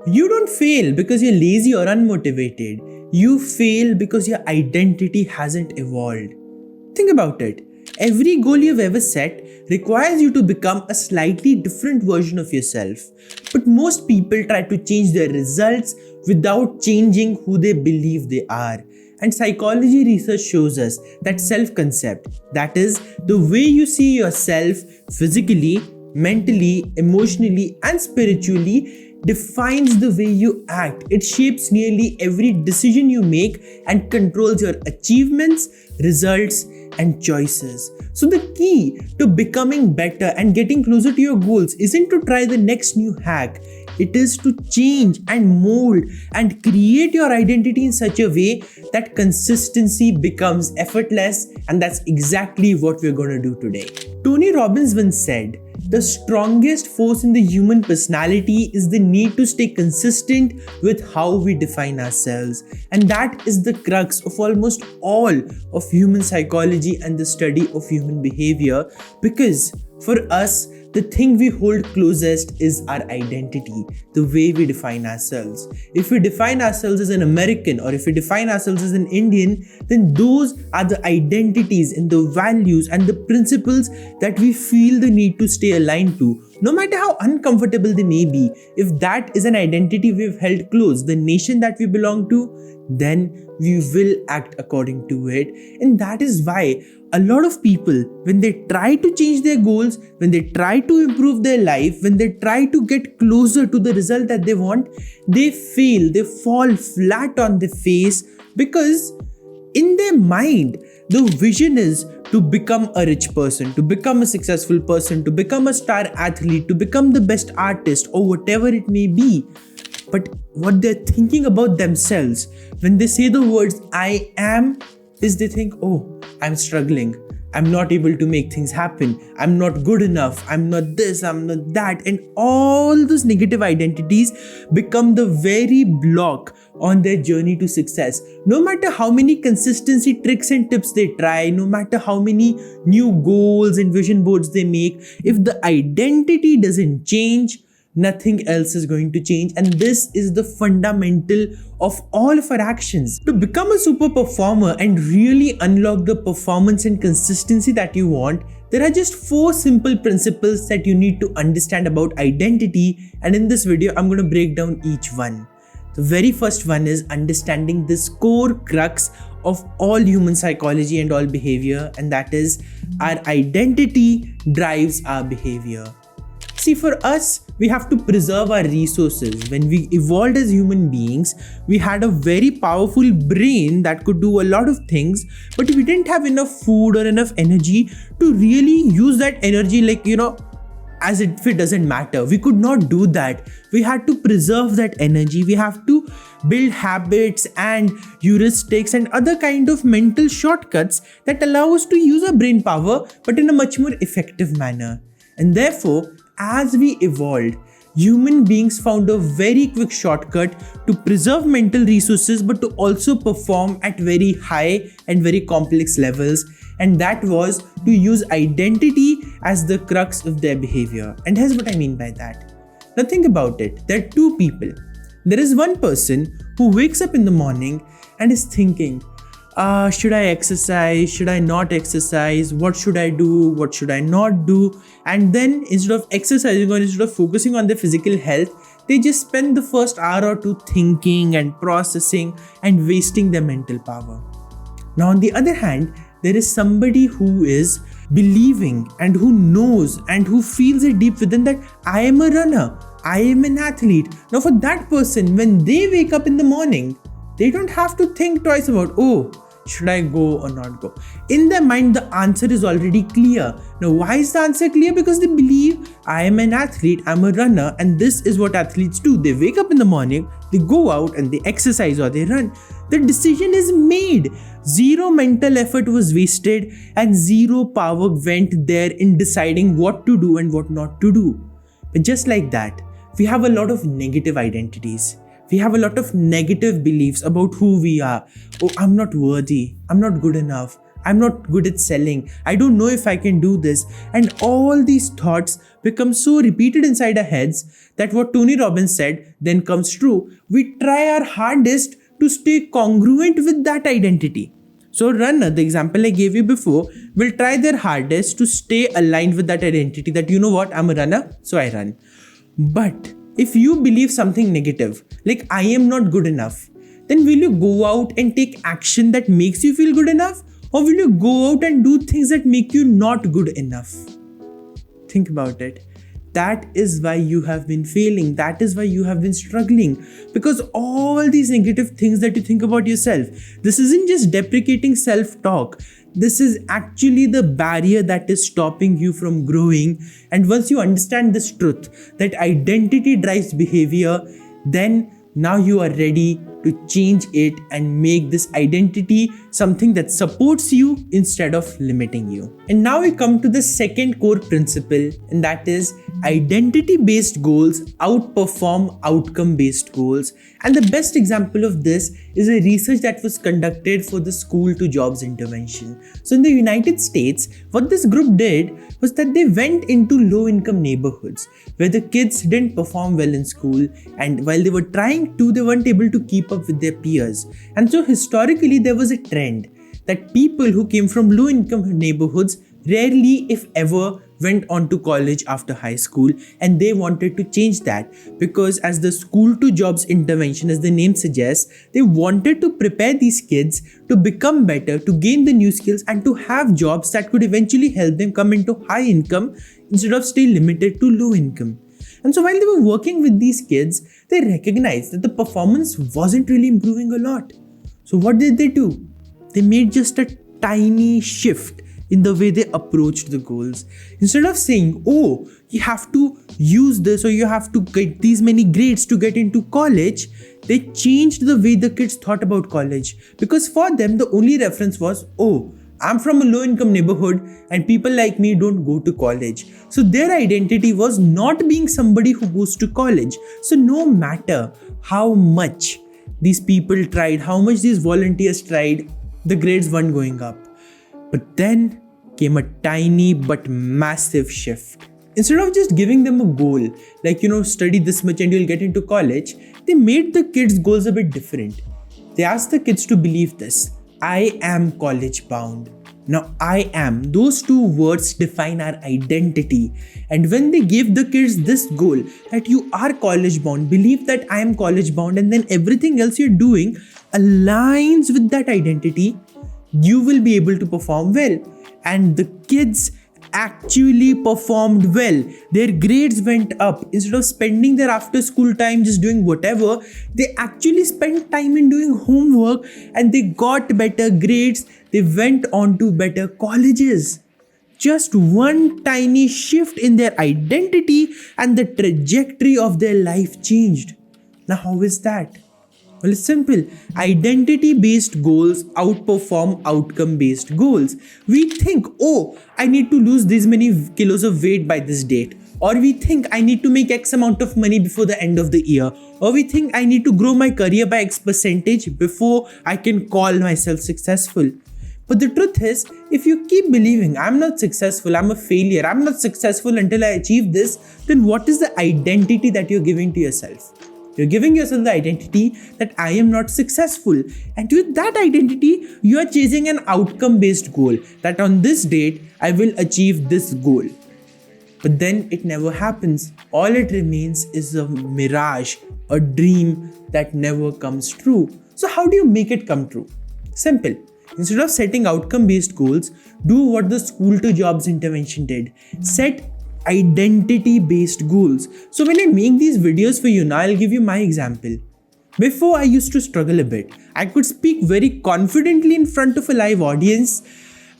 You don't fail because you're lazy or unmotivated. You fail because your identity hasn't evolved. Think about it. Every goal you've ever set requires you to become a slightly different version of yourself. But most people try to change their results without changing who they believe they are. And psychology research shows us that self-concept, that is, the way you see yourself physically, mentally, emotionally, and spiritually, defines the way you act. It shapes nearly every decision you make and controls your achievements, results, and choices. So the key to becoming better and getting closer to your goals isn't to try the next new hack. It is to change and mold and create your identity in such a way that consistency becomes effortless, and that's exactly what we're going to do today. Tony Robbins once said, "The strongest force in the human personality is the need to stay consistent with how we define ourselves." And that is the crux of almost all of human psychology and the study of human behavior, because for us, the thing we hold closest is our identity, the way we define ourselves. If we define ourselves as an American or if we define ourselves as an Indian, then those are the identities and the values and the principles that we feel the need to stay aligned to, no matter how uncomfortable they may be. If that is an identity we've held close, the nation that we belong to, then we will act according to it. And that is why a lot of people, when they try to change their goals, when they try to improve their life, when they try to get closer to the result that they want, they fail, they fall flat on their face, because in their mind, the vision is to become a rich person, to become a successful person, to become a star athlete, to become the best artist, or whatever it may be. But what they're thinking about themselves when they say the words "I am" is they think, "Oh, I'm struggling. I'm not able to make things happen. I'm not good enough. I'm not this, I'm not that." And all those negative identities become the very block on their journey to success. No matter how many consistency tricks and tips they try, no matter how many new goals and vision boards they make, if the identity doesn't change, nothing else is going to change. And this is the fundamental of all of our actions. To become a super performer and really unlock the performance and consistency that you want, there are just 4 simple principles that you need to understand about identity, and in this video I'm going to break down each one. The very first one is understanding this core crux of all human psychology and all behavior, and that is our identity drives our behavior. See, for us, we have to preserve our resources. When we evolved as human beings, we had a very powerful brain that could do a lot of things, but we didn't have enough food or enough energy to really use that energy, as if it doesn't matter. We could not do that. We had to preserve that energy. We have to build habits and heuristics and other kind of mental shortcuts that allow us to use our brain power, but in a much more effective manner. And therefore, as we evolved, human beings found a very quick shortcut to preserve mental resources but to also perform at very high and very complex levels, and that was to use identity as the crux of their behavior. And here's what I mean by that. Now think about it. There are 2 people. There is one person who wakes up in the morning and is thinking, should I exercise? Should I not exercise? What should I do? What should I not do? And then instead of exercising or instead of focusing on their physical health, they just spend the first hour or 2 thinking and processing and wasting their mental power. Now, on the other hand, there is somebody who is believing and who knows and who feels it deep within that I am a runner, I am an athlete. Now, for that person, when they wake up in the morning, they don't have to think twice about, should I go or not go? In their mind, the answer is already clear. Now, why is the answer clear? Because they believe I am an athlete, I'm a runner, and this is what athletes do. They wake up in the morning, they go out and they exercise or they run. The decision is made. 0 mental effort was wasted and 0 power went there in deciding what to do and what not to do. But just like that, we have a lot of negative identities. We have a lot of negative beliefs about who we are. Oh, I'm not worthy. I'm not good enough. I'm not good at selling. I don't know if I can do this. And all these thoughts become so repeated inside our heads that what Tony Robbins said then comes true. We try our hardest to stay congruent with that identity. So runner, the example I gave you before, will try their hardest to stay aligned with that identity that, you know what, I'm a runner, so I run. But if you believe something negative, like I am not good enough, then will you go out and take action that makes you feel good enough? Or will you go out and do things that make you not good enough? Think about it. That is why you have been failing. That is why you have been struggling. Because all these negative things that you think about yourself, this isn't just deprecating self-talk. This is actually the barrier that is stopping you from growing. And once you understand this truth, that identity drives behavior, then now you are ready to change it and make this identity something that supports you instead of limiting you. And now we come to the second core principle, and that is identity-based goals outperform outcome-based goals. And the best example of this is a research that was conducted for the school to jobs intervention. So in the United States, what this group did was that they went into low-income neighborhoods where the kids didn't perform well in school, and while they were trying to, they weren't able to keep up with their peers. And so historically there was a trend that people who came from low-income neighborhoods rarely, if ever, went on to college after high school, and they wanted to change that because as the school to jobs intervention, as the name suggests, they wanted to prepare these kids to become better, to gain the new skills and to have jobs that could eventually help them come into high income instead of stay limited to low income. And so while they were working with these kids, they recognized that the performance wasn't really improving a lot. So what did they do? They made just a tiny shift in the way they approached the goals. Instead of saying, oh, you have to use this or you have to get these many grades to get into college, they changed the way the kids thought about college. Because for them, the only reference was, oh, I'm from a low-income neighborhood and people like me don't go to college. So their identity was not being somebody who goes to college. So no matter how much these people tried, how much these volunteers tried, the grades weren't going up. But then came a tiny but massive shift. Instead of just giving them a goal, like, study this much and you'll get into college, they made the kids' goals a bit different. They asked the kids to believe this: I am college bound. Now, I am, those two words define our identity. And when they gave the kids this goal, that you are college bound, believe that I am college bound, and then everything else you're doing aligns with that identity, you will be able to perform well. And the kids actually performed well. Their grades went up. Instead of spending their after school time just doing whatever, they actually spent time in doing homework and they got better grades. They went on to better colleges. Just one tiny shift in their identity and the trajectory of their life changed. Now, how is that? Well, it's simple. Identity-based goals outperform outcome-based goals. We think, oh, I need to lose this many kilos of weight by this date. Or we think I need to make X amount of money before the end of the year. Or we think I need to grow my career by X percentage before I can call myself successful. But the truth is, if you keep believing I'm not successful, I'm a failure, I'm not successful until I achieve this, then what is the identity that you're giving to yourself? You're giving yourself the identity that I am not successful. And with that identity, you are chasing an outcome-based goal that on this date, I will achieve this goal. But then it never happens. All it remains is a mirage, a dream that never comes true. So how do you make it come true? Simple. Instead of setting outcome-based goals, do what the school to jobs intervention did. Set identity-based goals. So when I make these videos for you now, I'll give you my example. Before, I used to struggle a bit. I could speak very confidently in front of a live audience,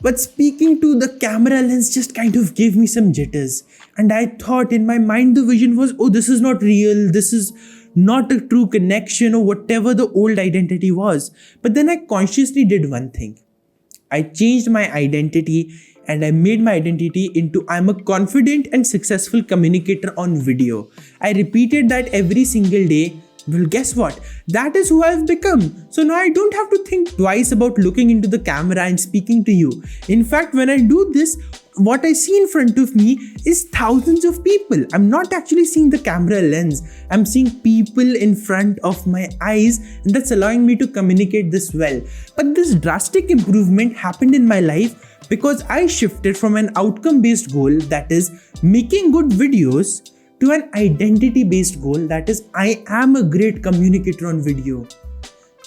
but speaking to the camera lens just kind of gave me some jitters. And I thought in my mind the vision was, oh, this is not real, this is not a true connection, or whatever the old identity was. But then I consciously did one thing. I changed my identity and I made my identity into I'm a confident and successful communicator on video. I repeated that every single day Well, guess what? That is who I've become. So now I don't have to think twice about looking into the camera and speaking to you. In fact, when I do this, what I see in front of me is thousands of people. I'm not actually seeing the camera lens. I'm seeing people in front of my eyes, and that's allowing me to communicate this well. But this drastic improvement happened in my life because I shifted from an outcome-based goal, that is making good videos, to an identity-based goal, that is I am a great communicator on video.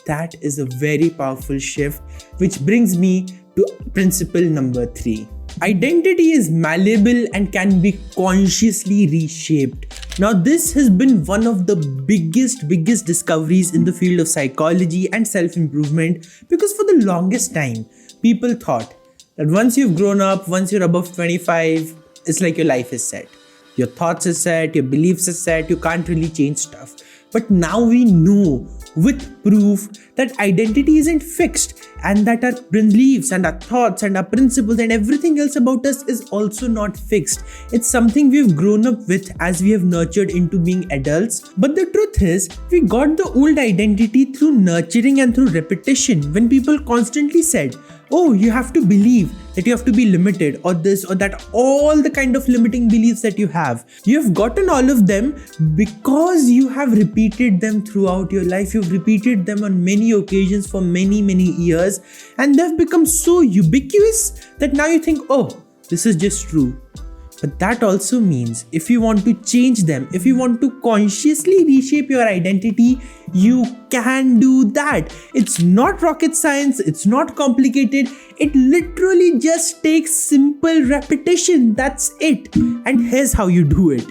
That is a very powerful shift, which brings me to principle number 3. Identity is malleable and can be consciously reshaped. Now, this has been one of the biggest discoveries in the field of psychology and self-improvement, because for the longest time, people thought that once you've grown up, once you're above 25, it's like your life is set. Your thoughts are set, your beliefs are set, you can't really change stuff. But now we know with proof that identity isn't fixed, and that our beliefs and our thoughts and our principles and everything else about us is also not fixed. It's something we've grown up with as we have nurtured into being adults. But the truth is, we got the old identity through nurturing and through repetition, when people constantly said, oh, you have to believe that you have to be limited, or this or that, all the kind of limiting beliefs that you have. You have gotten all of them because you have repeated them throughout your life. You've repeated them on many occasions for many years, and they've become so ubiquitous that now you think, oh, this is just true. But that also means if you want to change them, if you want to consciously reshape your identity, you can do that. It's not rocket science, it's not complicated. It literally just takes simple repetition. That's it. And here's how you do it.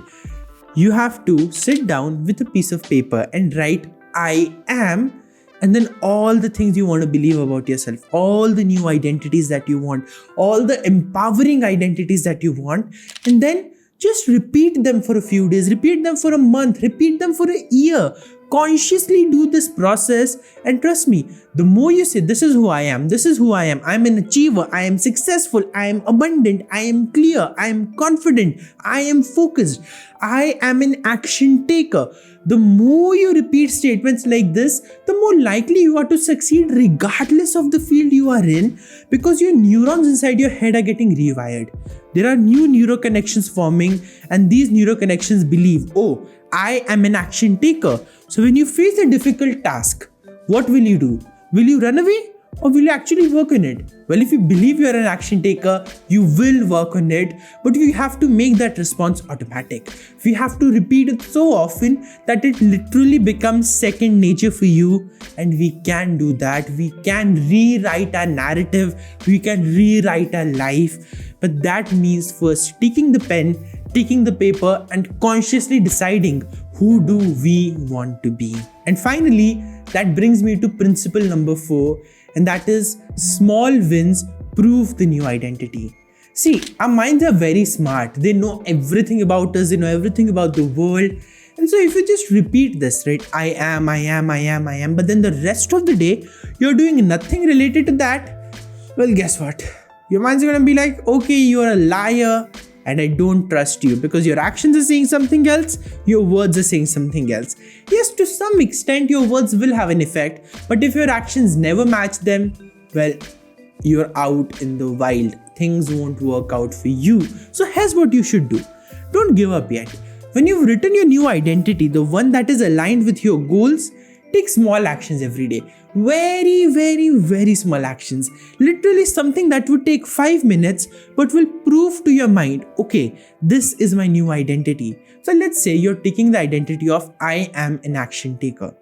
You have to sit down with a piece of paper and write I am, and then all the things you want to believe about yourself, all the new identities that you want, all the empowering identities that you want, and then just repeat them for a few days, repeat them for a month, repeat them for a year. Consciously do this process, and trust me, the more you say, this is who I am, this is who I am, I'm an achiever, I am successful, I am abundant, I am clear, I am confident, I am focused, I am an action taker. The more you repeat statements like this, the more likely you are to succeed regardless of the field you are in, because your neurons inside your head are getting rewired. There are new neuroconnections forming, and these neuroconnections believe, oh, I am an action taker. So when you face a difficult task, what will you do? Will you run away, or will you actually work on it? Well, if you believe you are an action taker, you will work on it, but you have to make that response automatic. We have to repeat it so often that it literally becomes second nature for you, and we can do that. We can rewrite our narrative, we can rewrite our life, but that means first taking the pen, taking the paper, and consciously deciding who do we want to be. And finally, that brings me to principle number 4, and that is small wins prove the new identity. See, our minds are very smart. They know everything about us, they know everything about the world. And so if you just repeat this, right, I am, but then the rest of the day, you're doing nothing related to that, well, guess what? Your mind's gonna be like, okay, you're a liar, and I don't trust you, because your actions are saying something else, your words are saying something else. Yes, to some extent your words will have an effect, but if your actions never match them, well, you're out in the wild. Things won't work out for you. So here's what you should do. Don't give up yet. When you've written your new identity, the one that is aligned with your goals, take small actions every day. Very small actions. Literally something that would take 5 minutes but will prove to your mind, okay, this is my new identity. So let's say you're taking the identity of I am an action taker.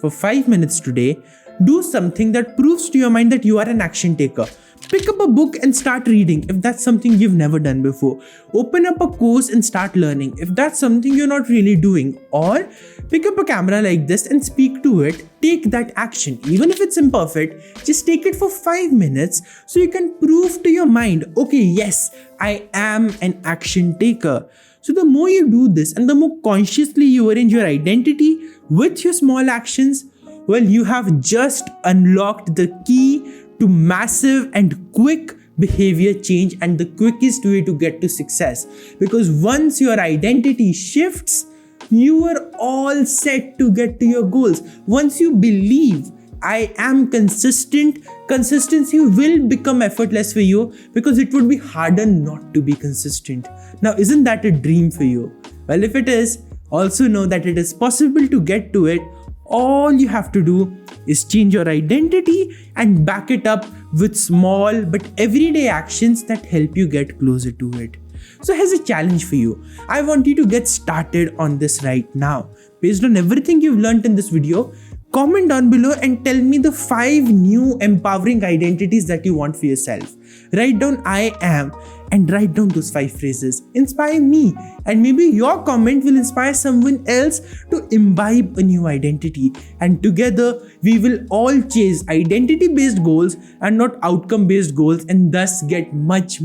For 5 minutes today, do something that proves to your mind that you are an action taker. Pick up a book and start reading if that's something you've never done before. Open up a course and start learning if that's something you're not really doing. Or pick up a camera like this and speak to it. Take that action. Even if it's imperfect, just take it for 5 minutes so you can prove to your mind, okay, yes, I am an action taker. So the more you do this and the more consciously you arrange your identity with your small actions, well, you have just unlocked the key to massive and quick behavior change, and the quickest way to get to success. Because once your identity shifts, you are all set to get to your goals. Once you believe I am consistent, consistency will become effortless for you because it would be harder not to be consistent. Now, isn't that a dream for you? Well, if it is, also know that it is possible to get to it. All you have to do is change your identity and back it up with small but everyday actions that help you get closer to it. So here's a challenge for you. I want you to get started on this right now. Based on everything you've learned in this video, comment down below and tell me the 5 new empowering identities that you want for yourself. Write down I am and write down those 5 phrases. Inspire me, and maybe your comment will inspire someone else to imbibe a new identity. And together we will all chase identity-based goals and not outcome-based goals, and thus get much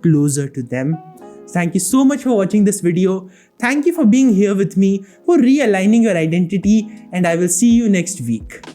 closer to them. Thank you so much for watching this video. Thank you for being here with me, for realigning your identity, and I will see you next week.